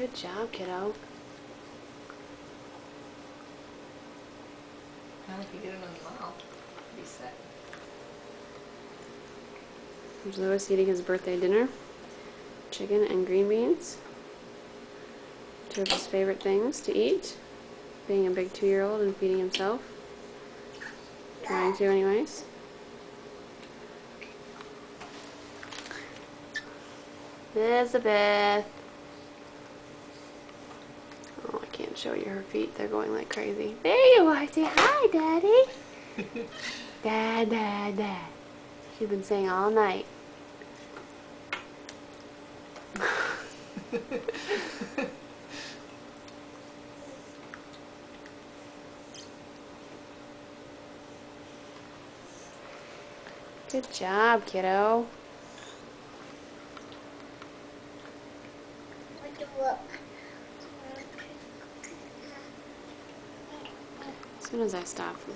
Good job, kiddo. Now if you get him in the mouth, he'll be set. There's Lewis eating his birthday dinner. Chicken and green beans. Two of his favorite things to eat. Being a big 2-year-old and feeding himself. Trying to anyways. Elizabeth. Oh, I can't show you her feet. They're going like crazy. There you are. Say hi, Daddy. Dad, Dad, Dad. She's been saying all night. Good job, kiddo. As soon as I stop this